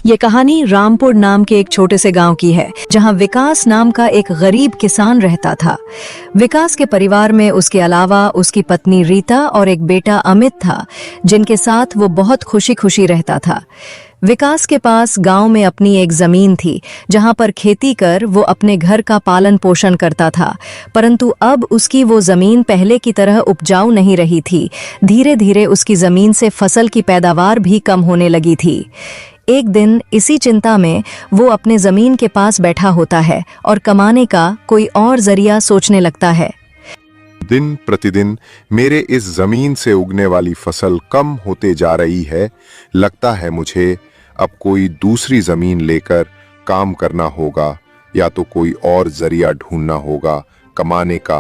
ये कहानी रामपुर नाम के एक छोटे से गांव की है, जहां विकास नाम का एक गरीब किसान रहता था। विकास के परिवार में उसके अलावा उसकी पत्नी रीता और एक बेटा अमित था, जिनके साथ वो बहुत खुशी खुशी रहता था। विकास के पास गांव में अपनी एक जमीन थी, जहां पर खेती कर वो अपने घर का पालन पोषण करता था। परंतु अब उसकी वो जमीन पहले की तरह उपजाऊ नहीं रही थी। धीरे धीरे उसकी जमीन से फसल की पैदावार भी कम होने लगी थी। एक दिन इसी चिंता में वो अपने जमीन के पास बैठा होता है और कमाने का कोई और जरिया सोचने लगता है। दिन प्रतिदिन मेरे इस जमीन से उगने वाली फसल कम होते जा रही है। लगता है मुझे अब कोई दूसरी जमीन लेकर काम करना होगा, या तो कोई और जरिया ढूंढना होगा कमाने का।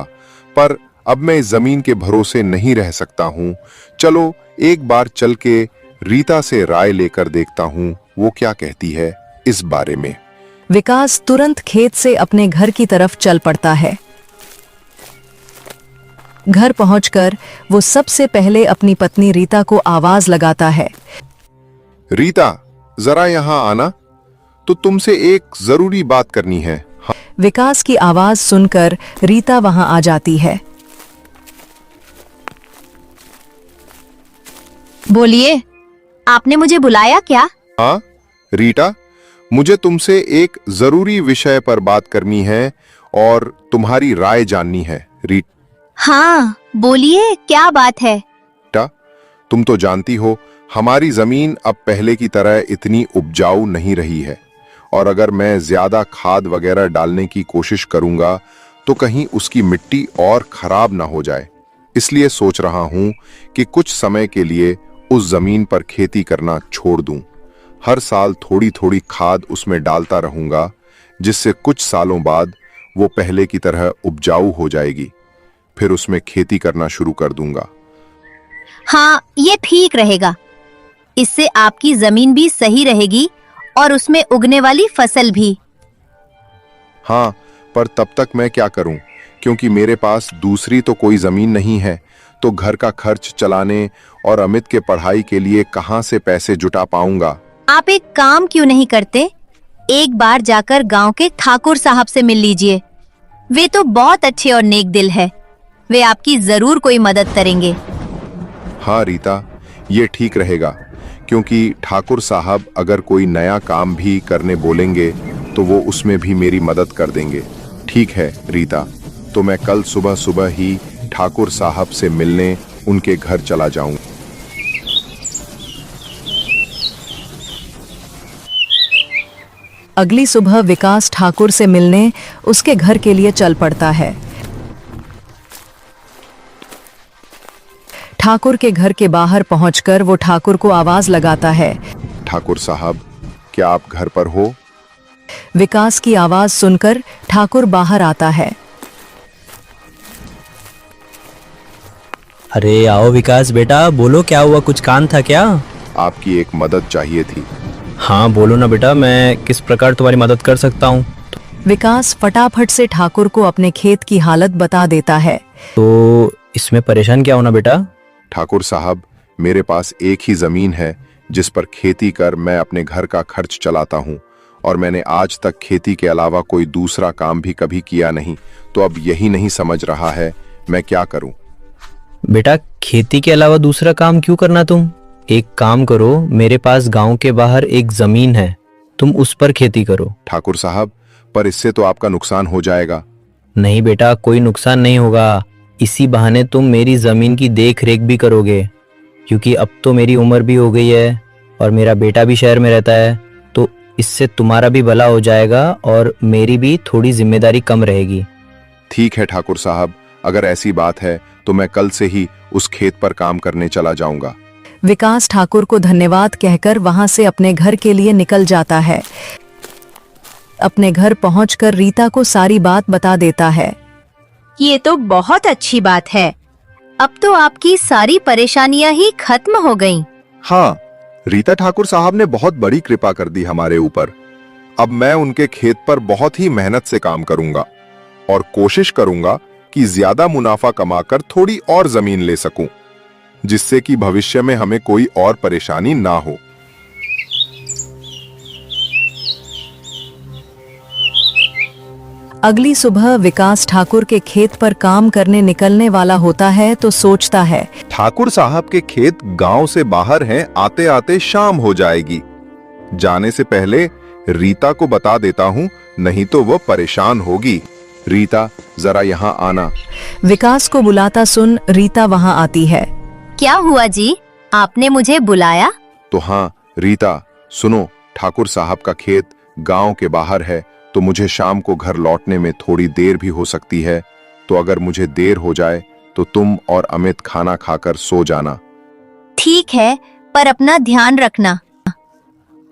पर अब मैं इस जमीन के भरोसे नहीं रह सकता हूँ। चलो एक बार चल के रीता से राय लेकर देखता हूँ वो क्या कहती है इस बारे में। विकास तुरंत खेत से अपने घर की तरफ चल पड़ता है। घर पहुंचकर वो सबसे पहले अपनी पत्नी रीता को आवाज लगाता है। रीता, जरा यहाँ आना, तो तुमसे एक जरूरी बात करनी है। हाँ। विकास की आवाज सुनकर रीता वहां आ जाती है। बोलिए, आपने मुझे बुलाया क्या? हाँ रीटा, मुझे तुमसे एक जरूरी विषय पर बात करनी है और तुम्हारी राय जाननी है। रीटा, हाँ बोलिए, क्या बात है? तुम तो जानती हो हमारी जमीन अब पहले की तरह इतनी उपजाऊ नहीं रही है, और अगर मैं ज्यादा खाद वगैरह डालने की कोशिश करूंगा तो कहीं उसकी मिट्टी और खराब ना हो जाए। इसलिए सोच रहा हूं कि कुछ समय के लिए उस जमीन पर खेती करना छोड़ दूं। हर साल थोड़ी थोड़ी खाद उसमें डालता रहूंगा, जिससे कुछ सालों बाद वो पहले की तरह उपजाऊ हो जाएगी। फिर उसमें खेती करना शुरू कर दूंगा। हाँ, ये ठीक रहेगा। इससे आपकी जमीन भी सही रहेगी और उसमें उगने वाली फसल भी। हाँ, पर तब तक मैं क्या करूं, क्योंकि मेरे पास दूसरी तो कोई जमीन नहीं है। तो घर का खर्च चलाने और अमित के पढ़ाई के लिए कहां से पैसे जुटा पाऊंगा। आप एक काम क्यों नहीं करते, एक बार जाकर गांव के ठाकुर साहब से मिल लीजिए। वे तो बहुत अच्छे और नेक दिल है। वे आपकी जरूर कोई मदद करेंगे। हाँ रीता, ये ठीक रहेगा, क्योंकि ठाकुर साहब अगर कोई नया काम भी करने बोलेंगे तो वो उसमें भी मेरी मदद कर देंगे। ठीक है रीता, तो मैं कल सुबह सुबह ही ठाकुर साहब से मिलने उनके घर चला जाऊं। अगली सुबह विकास ठाकुर से मिलने उसके घर के लिए चल पड़ता है। ठाकुर के घर के बाहर पहुंचकर वो ठाकुर को आवाज लगाता है। ठाकुर साहब, क्या आप घर पर हो? विकास की आवाज सुनकर ठाकुर बाहर आता है। अरे आओ विकास बेटा, बोलो क्या हुआ, कुछ काम था क्या? आपकी एक मदद चाहिए थी। हाँ बोलो ना बेटा, मैं किस प्रकार तुम्हारी मदद कर सकता हूँ? विकास फटाफट से ठाकुर को अपने खेत की हालत बता देता है। तो इसमें परेशान क्या होना बेटा? ठाकुर साहब, मेरे पास एक ही जमीन है जिस पर खेती कर मैं अपने घर का खर्च चलाता हूँ, और मैंने आज तक खेती के अलावा कोई दूसरा काम भी कभी किया नहीं। तो अब यही नहीं समझ रहा है मैं क्या करूं। बेटा, खेती के अलावा दूसरा काम क्यों करना तुम? एक काम करो, मेरे पास गांव के बाहर एक जमीन है, तुम उस पर खेती करो। ठाकुर साहब, पर इससे तो आपका नुकसान हो जाएगा। नहीं बेटा, कोई नुकसान नहीं होगा। इसी बहाने तुम मेरी जमीन की देख रेख भी करोगे, क्योंकि अब तो मेरी उम्र भी हो गई है और मेरा बेटा भी शहर में रहता है। तो इससे तुम्हारा भी भला हो जाएगा और मेरी भी थोड़ी जिम्मेदारी कम रहेगी। ठीक है ठाकुर साहब, अगर ऐसी बात है तो मैं कल से ही उस खेत पर काम करने चला जाऊंगा। विकास ठाकुर को धन्यवाद कहकर वहां से अपने घर के लिए निकल जाता है। अपने घर पहुंचकर रीता को सारी बात बता देता है। ये तो बहुत अच्छी बात है। अब तो आपकी सारी परेशानियां ही खत्म हो गईं। हाँ, रीता ठाकुर साहब ने बहुत बड़ी कृपा कर दी हमारे ऊपर। अब मैं उनके खेत पर बहुत ही मेहनत से काम करूंगा और कोशिश करूंगा कि ज्यादा मुनाफा कमाकर थोड़ी और जमीन ले सकूं, जिससे कि भविष्य में हमें कोई और परेशानी ना हो। अगली सुबह विकास ठाकुर के खेत पर काम करने निकलने वाला होता है तो सोचता है, ठाकुर साहब के खेत गांव से बाहर हैं, आते आते शाम हो जाएगी। जाने से पहले रीता को बता देता हूँ, नहीं तो वह परेशान होगी। रीता, जरा यहाँ आना। विकास को बुलाता सुन रीता वहां आती है। क्या हुआ जी, आपने मुझे बुलाया? तो हाँ रीता, सुनो, ठाकुर साहब का खेत गांव के बाहर है, तो मुझे शाम को घर लौटने में थोड़ी देर भी हो सकती है। तो अगर मुझे देर हो जाए तो तुम और अमित खाना खाकर सो जाना। ठीक है, पर अपना ध्यान रखना।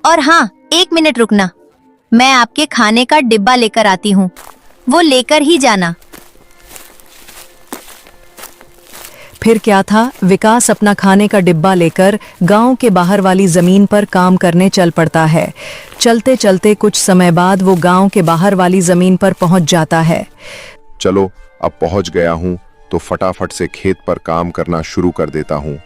और हाँ, 1 मिनट रुकना, मैं आपके खाने का डिब्बा लेकर आती हूँ, वो लेकर ही जाना। फिर क्या था, विकास अपना खाने का डिब्बा लेकर गांव के बाहर वाली जमीन पर काम करने चल पड़ता है। चलते चलते कुछ समय बाद वो गांव के बाहर वाली जमीन पर पहुंच जाता है। चलो, अब पहुंच गया हूं तो फटाफट से खेत पर काम करना शुरू कर देता हूं।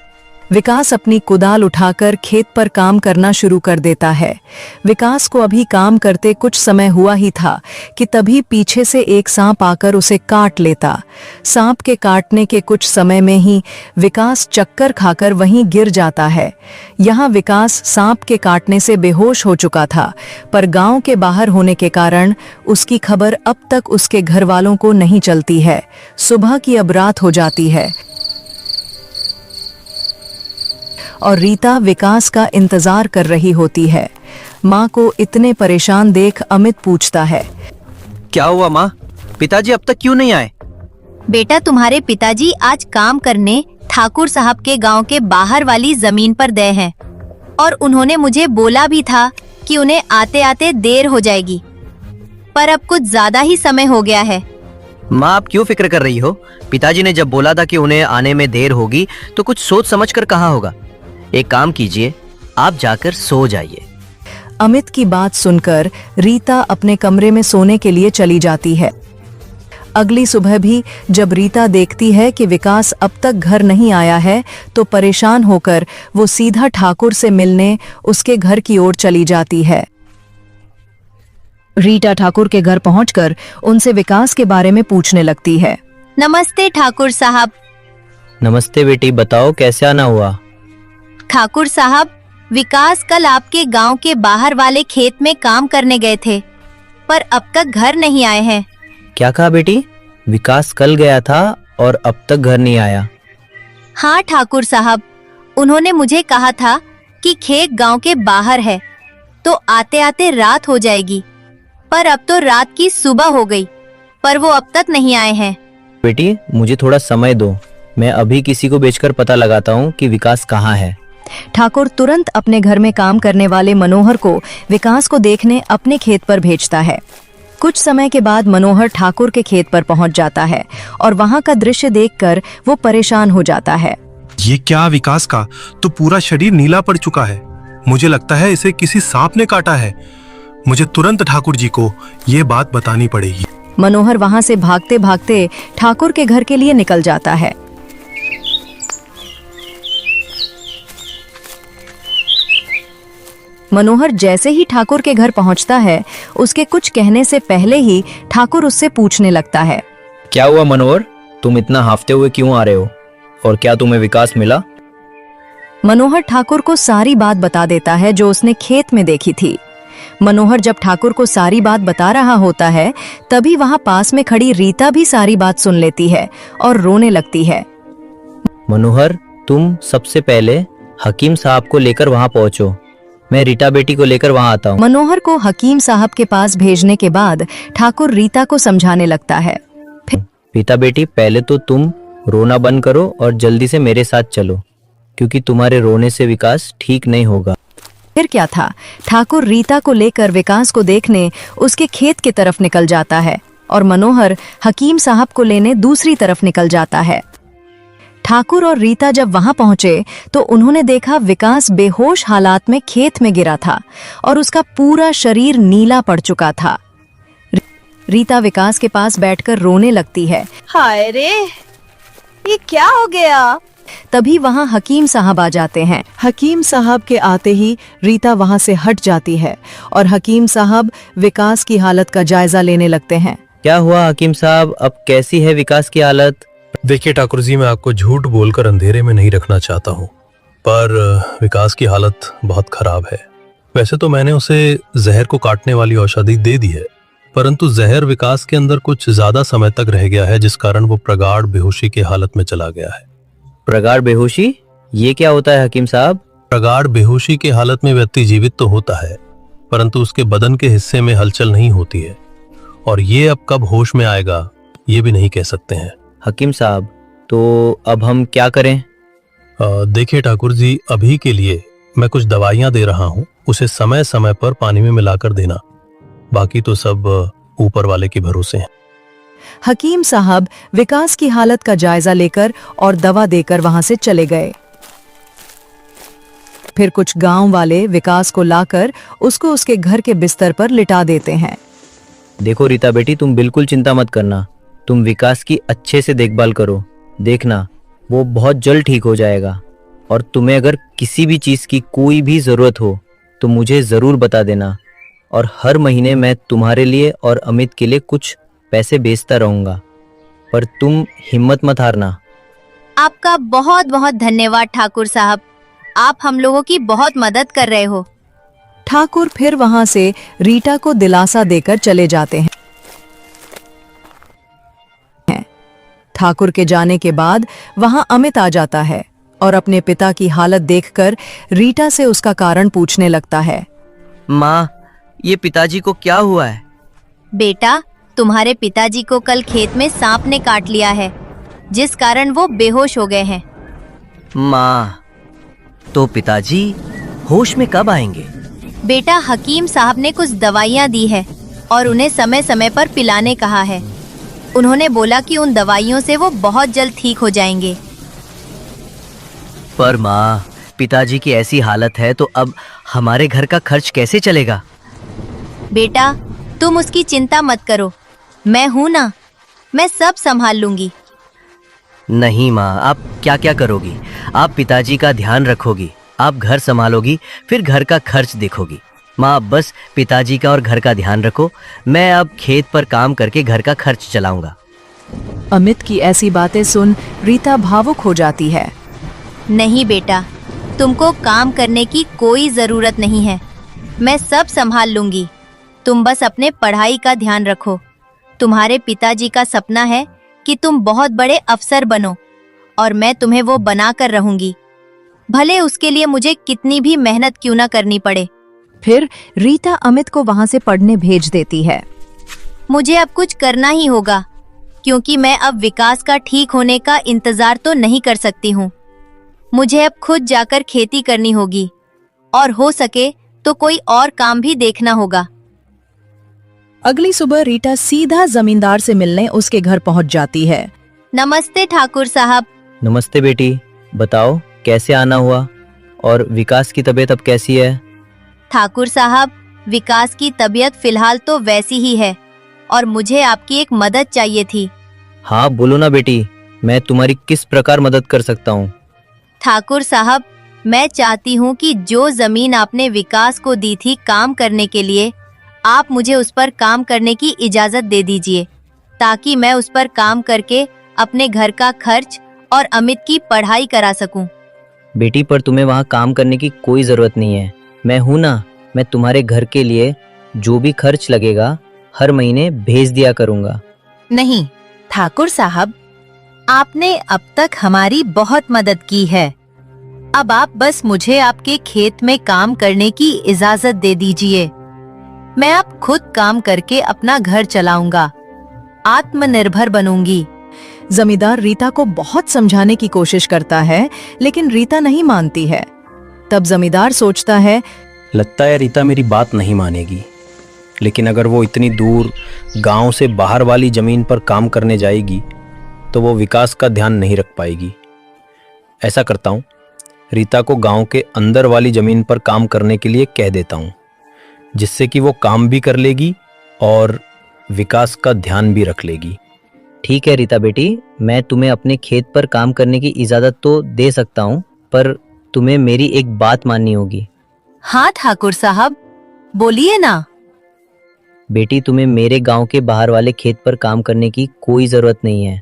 विकास अपनी कुदाल उठाकर खेत पर काम करना शुरू कर देता है। विकास को अभी काम करते कुछ समय हुआ ही था कि तभी पीछे से एक सांप आकर उसे काट लेता। सांप के काटने के कुछ समय में ही विकास चक्कर खाकर वहीं गिर जाता है। यहाँ विकास सांप के काटने से बेहोश हो चुका था, पर गांव के बाहर होने के कारण उसकी खबर अब तक उसके घर वालों को नहीं चलती है। सुबह की अब रात हो जाती है और रीता विकास का इंतजार कर रही होती है। माँ को इतने परेशान देख अमित पूछता है, क्या हुआ माँ, पिताजी अब तक क्यों नहीं आए? बेटा, तुम्हारे पिताजी आज काम करने ठाकुर साहब के गांव के बाहर वाली जमीन पर गए हैं और उन्होंने मुझे बोला भी था कि उन्हें आते आते देर हो जाएगी, पर अब कुछ ज्यादा ही समय हो गया है। माँ, आप क्यों फिक्र कर रही हो? पिताजी ने जब बोला था कि उन्हें आने में देर होगी तो कुछ सोच समझ कर कहा होगा। एक काम कीजिए, आप जाकर सो जाइए। अमित की बात सुनकर रीता अपने कमरे में सोने के लिए चली जाती है। अगली सुबह भी जब रीता देखती है कि विकास अब तक घर नहीं आया है तो परेशान होकर वो सीधा ठाकुर से मिलने उसके घर की ओर चली जाती है। रीता ठाकुर के घर पहुंचकर उनसे विकास के बारे में पूछने लगती है। नमस्ते ठाकुर साहब। नमस्ते बेटी, बताओ कैसे आना हुआ? ठाकुर साहब, विकास कल आपके गांव के बाहर वाले खेत में काम करने गए थे, पर अब तक घर नहीं आए हैं। क्या कहा बेटी? विकास कल गया था और अब तक घर नहीं आया? हाँ ठाकुर साहब, उन्होंने मुझे कहा था कि खेत गांव के बाहर है तो आते आते रात हो जाएगी, पर अब तो रात की सुबह हो गई, पर वो अब तक नहीं आए हैं। बेटी, मुझे थोड़ा समय दो, मैं अभी किसी को भेजकर पता लगाता हूँ कि विकास कहाँ है। ठाकुर तुरंत अपने घर में काम करने वाले मनोहर को विकास को देखने अपने खेत पर भेजता है। कुछ समय के बाद मनोहर ठाकुर के खेत पर पहुंच जाता है और वहां का दृश्य देखकर वो परेशान हो जाता है। ये क्या, विकास का तो पूरा शरीर नीला पड़ चुका है। मुझे लगता है इसे किसी सांप ने काटा है। मुझे तुरंत ठाकुर जी को ये बात बतानी पड़ेगी। मनोहर वहां से भागते भागते ठाकुर के घर के लिए निकल जाता है। मनोहर जैसे ही ठाकुर के घर पहुंचता है, उसके कुछ कहने से पहले ही ठाकुर उससे पूछने लगता है। क्या हुआ मनोहर, तुम इतना हाफते हुए क्यों आ रहे हो? और क्या तुम्हें विकास मिला? मनोहर ठाकुर को सारी बात बता देता है जो उसने खेत में देखी थी। मनोहर जब ठाकुर को सारी बात बता रहा होता है, तभी वहां पास में खड़ी रीता भी सारी बात सुन लेती है और रोने लगती है। मनोहर, तुम सबसे पहले हकीम साहब को लेकर वहां पहुंचो, मैं रीता बेटी को लेकर वहां आता हूँ। मनोहर को हकीम साहब के पास भेजने के बाद ठाकुर रीता को समझाने लगता है। रीता बेटी, पहले तो तुम रोना बंद करो और जल्दी से मेरे साथ चलो, क्योंकि तुम्हारे रोने से विकास ठीक नहीं होगा। फिर क्या था, ठाकुर रीता को लेकर विकास को देखने उसके खेत की तरफ निकल जाता है और मनोहर हकीम साहब को लेने दूसरी तरफ निकल जाता है। ठाकुर और रीता जब वहां पहुंचे तो उन्होंने देखा विकास बेहोश हालात में खेत में गिरा था और उसका पूरा शरीर नीला पड़ चुका था। रीता विकास के पास बैठकर रोने लगती है। हाय रे, ये क्या हो गया? तभी वहां हकीम साहब आ जाते हैं। हकीम साहब के आते ही रीता वहां से हट जाती है और हकीम साहब विकास की हालत का जायजा लेने लगते हैं। क्या हुआ हकीम साहब, अब कैसी है विकास की हालत? देखिए ठाकुर जी, मैं आपको झूठ बोलकर अंधेरे में नहीं रखना चाहता हूँ, पर विकास की हालत बहुत खराब है। वैसे तो मैंने उसे जहर को काटने वाली औषधि दे दी है, परंतु जहर विकास के अंदर कुछ ज्यादा समय तक रह गया है, जिस कारण वो प्रगाढ़ बेहोशी की हालत में चला गया है। प्रगाढ़ बेहोशी, ये क्या होता है हकीम साहब? प्रगाढ़ बेहोशी की हालत में व्यक्ति जीवित तो होता है, परंतु उसके बदन के हिस्से में हलचल नहीं होती है, और ये अब कब होश में आएगा ये भी नहीं कह सकते हैं। हकीम साहब, तो अब हम क्या करें? देखिए ठाकुर जी, अभी के लिए मैं कुछ दवाइयां दे रहा हूँ, उसे समय समय पर पानी में मिलाकर देना। बाकी तो सब ऊपर वाले के भरोसे हैं। हकीम साहब विकास की हालत का जायजा लेकर और दवा देकर वहां से चले गए। फिर कुछ गांव वाले विकास को लाकर उसको उसके घर के बिस्तर पर लिटा देते हैं। देखो रीता बेटी, तुम बिल्कुल चिंता मत करना, तुम विकास की अच्छे से देखभाल करो। देखना, वो बहुत जल्द ठीक हो जाएगा, और तुम्हें अगर किसी भी चीज की कोई भी जरूरत हो तो मुझे जरूर बता देना, और हर महीने मैं तुम्हारे लिए और अमित के लिए कुछ पैसे भेजता रहूंगा। पर तुम हिम्मत मत हारना। आपका बहुत बहुत धन्यवाद ठाकुर साहब, आप हम लोगों की बहुत मदद कर रहे हो। ठाकुर फिर वहां से रीटा को दिलासा देकर चले जाते हैं। ठाकुर के जाने के बाद वहां अमित आ जाता है और अपने पिता की हालत देखकर रीटा से उसका कारण पूछने लगता है। माँ, ये पिताजी को क्या हुआ है? बेटा, तुम्हारे पिताजी को कल खेत में सांप ने काट लिया है, जिस कारण वो बेहोश हो गए हैं। माँ, तो पिताजी होश में कब आएंगे? बेटा, हकीम साहब ने कुछ दवाइयाँ दी है और उन्हें समय समय पर पिलाने कहा है। उन्होंने बोला कि उन दवाइयों से वो बहुत जल्द ठीक हो जाएंगे। पर माँ, पिताजी की ऐसी हालत है तो अब हमारे घर का खर्च कैसे चलेगा? बेटा, तुम उसकी चिंता मत करो, मैं हूं ना, मैं सब संभाल लूंगी। नहीं माँ, आप क्या क्या करोगी? आप पिताजी का ध्यान रखोगी, आप घर संभालोगी, फिर घर का खर्च देखोगी। माँ, आप बस पिताजी का और घर का ध्यान रखो, मैं अब खेत पर काम करके घर का खर्च चलाऊंगा। अमित की ऐसी बातें सुन रीता भावुक हो जाती है। नहीं बेटा, तुमको काम करने की कोई जरूरत नहीं है, मैं सब संभाल लूंगी। तुम बस अपने पढ़ाई का ध्यान रखो। तुम्हारे पिताजी का सपना है कि तुम बहुत बड़े अफसर बनो, और मैं तुम्हें वो बना कर रहूंगी, भले उसके लिए मुझे कितनी भी मेहनत क्यों ना करनी पड़े। फिर रीता अमित को वहां से पढ़ने भेज देती है। मुझे अब कुछ करना ही होगा, क्योंकि मैं अब विकास का ठीक होने का इंतजार तो नहीं कर सकती हूँ। मुझे अब खुद जाकर खेती करनी होगी, और हो सके तो कोई और काम भी देखना होगा। अगली सुबह रीटा सीधा जमींदार से मिलने उसके घर पहुंच जाती है। नमस्ते ठाकुर साहब। नमस्ते बेटी, बताओ कैसे आना हुआ, और विकास की तबीयत अब कैसी है? ठाकुर साहब, विकास की तबीयत फिलहाल तो वैसी ही है, और मुझे आपकी एक मदद चाहिए थी। हाँ बोलो ना बेटी, मैं तुम्हारी किस प्रकार मदद कर सकता हूँ? ठाकुर साहब, मैं चाहती हूँ कि जो जमीन आपने विकास को दी थी काम करने के लिए, आप मुझे उस पर काम करने की इजाजत दे दीजिए, ताकि मैं उस पर काम करके अपने घर का खर्च और अमित की पढ़ाई करा सकूं। बेटी, पर तुम्हें वहाँ काम करने की कोई जरूरत नहीं है, मैं हूं ना। मैं तुम्हारे घर के लिए जो भी खर्च लगेगा हर महीने भेज दिया करूंगा। नहीं ठाकुर साहब, आपने अब तक हमारी बहुत मदद की है, अब आप बस मुझे आपके खेत में काम करने की इजाजत दे दीजिए। मैं अब खुद काम करके अपना घर चलाऊंगा, आत्मनिर्भर बनूंगी। जमींदार रीता को बहुत समझाने की कोशिश करता है, लेकिन रीता नहीं मानती है। तब जमींदार सोचता है, लगता है रीता मेरी बात नहीं मानेगी, लेकिन अगर वो इतनी दूर गांव से बाहर वाली जमीन पर काम करने जाएगी तो वो विकास का ध्यान नहीं रख पाएगी। ऐसा करता हूँ, रीता को गांव के अंदर वाली जमीन पर काम करने के लिए कह देता हूँ, जिससे कि वो काम भी कर लेगी और विकास का ध्यान भी रख लेगी। ठीक है रीता बेटी, मैं तुम्हें अपने खेत पर काम करने की इजाजत तो दे सकता हूँ, पर तुम्हें मेरी एक बात माननी होगी। हाँ ठाकुर साहब, बोलिए ना। बेटी, तुम्हें मेरे गांव के बाहर वाले खेत पर काम करने की कोई जरूरत नहीं है।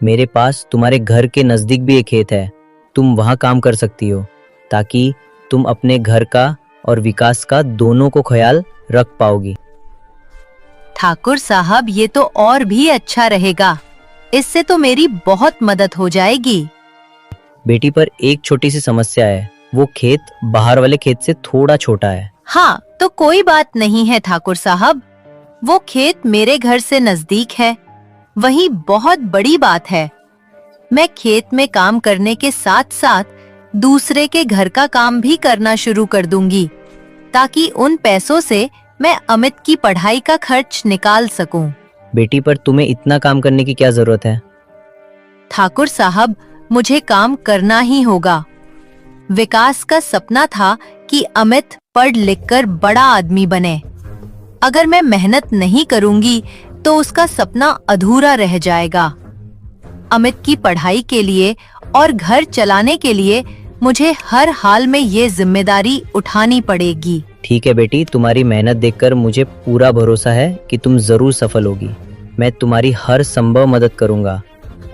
मेरे पास तुम्हारे घर के नजदीक भी एक खेत है, तुम वहां काम कर सकती हो, ताकि तुम अपने घर का और विकास का दोनों को ख्याल रख पाओगी। ठाकुर साहब, ये तो और भी अच्छा रहेगा। इससे तो मेरी बहुत मदद हो जाएगी। बेटी, पर एक छोटी सी समस्या है, वो खेत बाहर वाले खेत से थोड़ा छोटा है। हाँ, तो कोई बात नहीं है ठाकुर साहब, वो खेत मेरे घर से नजदीक है, वही बहुत बड़ी बात है। मैं खेत में काम करने के साथ साथ दूसरे के घर का काम भी करना शुरू कर दूंगी, ताकि उन पैसों से मैं अमित की पढ़ाई का खर्च निकाल सकूं। बेटी, पर तुम्हें इतना काम करने की क्या जरूरत है? ठाकुर साहब, मुझे काम करना ही होगा। विकास का सपना था कि अमित पढ़ लिखकर बड़ा आदमी बने। अगर मैं मेहनत नहीं करूंगी तो उसका सपना अधूरा रह जाएगा। अमित की पढ़ाई के लिए और घर चलाने के लिए मुझे हर हाल में ये जिम्मेदारी उठानी पड़ेगी। ठीक है बेटी, तुम्हारी मेहनत देखकर मुझे पूरा भरोसा है कि तुम जरूर सफल होगी। मैं तुम्हारी हर संभव मदद करूंगा।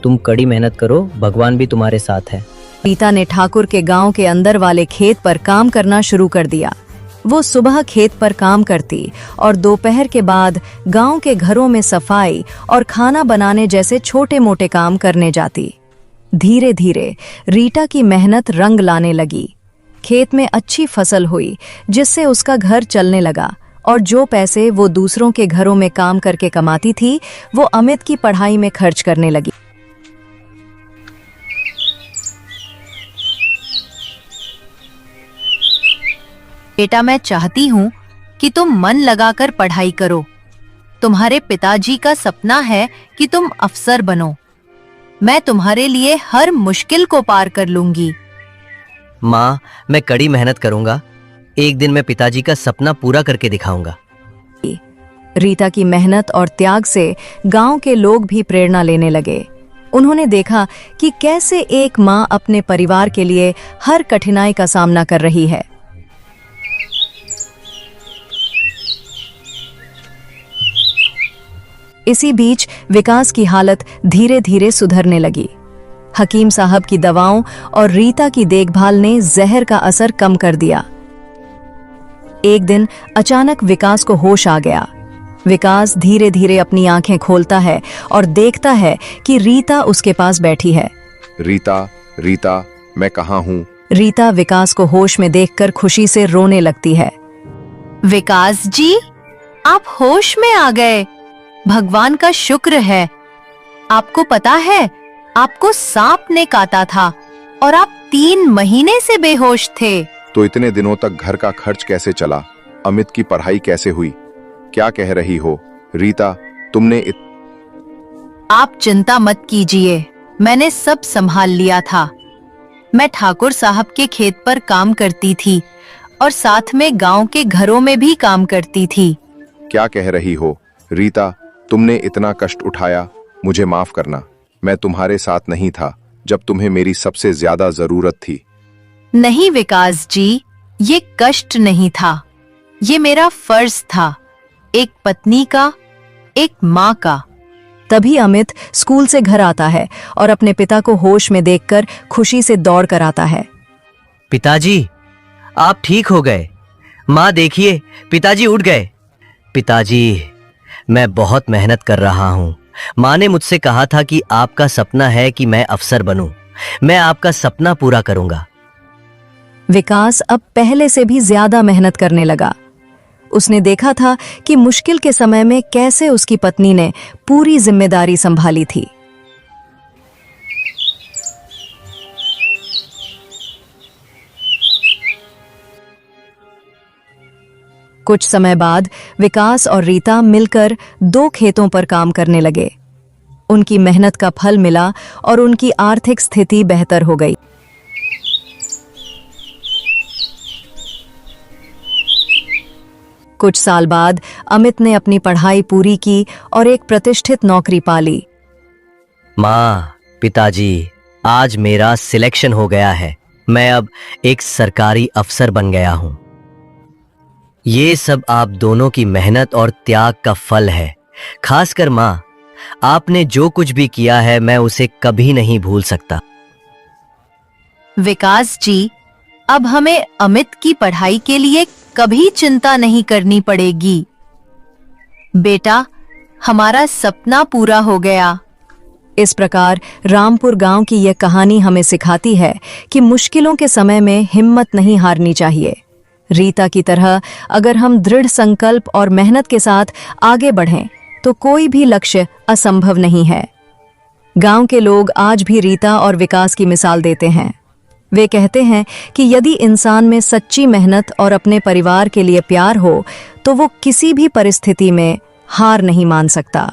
तुम कड़ी मेहनत करो, भगवान भी तुम्हारे साथ है। रीता ने ठाकुर के गांव के अंदर वाले खेत पर काम करना शुरू कर दिया। वो सुबह खेत पर काम करती और दोपहर के बाद गांव के घरों में सफाई और खाना बनाने जैसे छोटे मोटे काम करने जाती। धीरे धीरे रीता की मेहनत रंग लाने लगी। खेत में अच्छी फसल हुई, जिससे उसका घर चलने लगा, और जो पैसे वो दूसरों के घरों में काम करके कमाती थी, वो अमित की पढ़ाई में खर्च करने लगी। बेटा, मैं चाहती हूँ कि तुम मन लगाकर पढ़ाई करो। तुम्हारे पिताजी का सपना है कि तुम अफसर बनो। मैं तुम्हारे लिए हर मुश्किल को पार कर लूंगी। माँ, मैं कड़ी मेहनत करूंगा। एक दिन मैं पिताजी का सपना पूरा करके दिखाऊंगा। रीता की मेहनत और त्याग से गांव के लोग भी प्रेरणा लेने लगे। उन्होंने देखा कि कैसे एक माँ अपने परिवार के लिए हर कठिनाई का सामना कर रही है। इसी बीच विकास की हालत धीरे धीरे सुधरने लगी। हकीम साहब की दवाओं और रीता की देखभाल ने जहर का असर कम कर दिया। एक दिन अचानक विकास को होश आ गया। विकास धीरे धीरे अपनी आंखें खोलता है और देखता है कि रीता उसके पास बैठी है। रीता, रीता, मैं कहाँ हूँ? रीता विकास को होश में देखकर खुशी से रोने लगती है। विकास जी, आप होश में आ गए। भगवान का शुक्र है। आपको पता है, आपको सांप ने काटा था और आप 3 महीने से बेहोश थे। तो इतने दिनों तक घर का खर्च कैसे चला? अमित की पढ़ाई कैसे हुई? क्या कह रही हो रीता? तुमने आप चिंता मत कीजिए, मैंने सब संभाल लिया था। मैं ठाकुर साहब के खेत पर काम करती थी और साथ में गांव के घरों में भी काम करती थी। क्या कह रही हो रीता? तुमने इतना कष्ट उठाया, मुझे माफ करना। मैं तुम्हारे साथ नहीं था जब तुम्हें मेरी सबसे ज्यादा जरूरत थी। नहीं विकास जी, ये कष्ट नहीं था, ये मेरा फर्ज था, एक पत्नी का, एक माँ का। तभी अमित स्कूल से घर आता है और अपने पिता को होश में देखकर खुशी से दौड़ कर आता है। पिताजी, आप ठीक हो गए। माँ देखिए, पिताजी उठ गए। पिताजी, मैं बहुत मेहनत कर रहा हूँ। माँ ने मुझसे कहा था कि आपका सपना है कि मैं अफसर बनूं। मैं आपका सपना पूरा करूंगा। विकास अब पहले से भी ज्यादा मेहनत करने लगा। उसने देखा था कि मुश्किल के समय में कैसे उसकी पत्नी ने पूरी जिम्मेदारी संभाली थी। कुछ समय बाद विकास और रीता मिलकर 2 खेतों पर काम करने लगे। उनकी मेहनत का फल मिला और उनकी आर्थिक स्थिति बेहतर हो गई। कुछ साल बाद अमित ने अपनी पढ़ाई पूरी की और एक प्रतिष्ठित नौकरी पा ली। माँ, पिताजी, आज मेरा सिलेक्शन हो गया है। मैं अब एक सरकारी अफसर बन गया हूँ। ये सब आप दोनों की मेहनत और त्याग का फल है। खासकर माँ, आपने जो कुछ भी किया है मैं उसे कभी नहीं भूल सकता। विकास जी, अब हमें अमित की पढ़ाई के लिए कभी चिंता नहीं करनी पड़ेगी। बेटा, हमारा सपना पूरा हो गया। इस प्रकार रामपुर गांव की यह कहानी हमें सिखाती है कि मुश्किलों के समय में हिम्मत नहीं हारनी चाहिए। रीता की तरह अगर हम दृढ़ संकल्प और मेहनत के साथ आगे बढ़ें तो कोई भी लक्ष्य असंभव नहीं है। गांव के लोग आज भी रीता और विकास की मिसाल देते हैं। वे कहते हैं कि यदि इंसान में सच्ची मेहनत और अपने परिवार के लिए प्यार हो तो वो किसी भी परिस्थिति में हार नहीं मान सकता।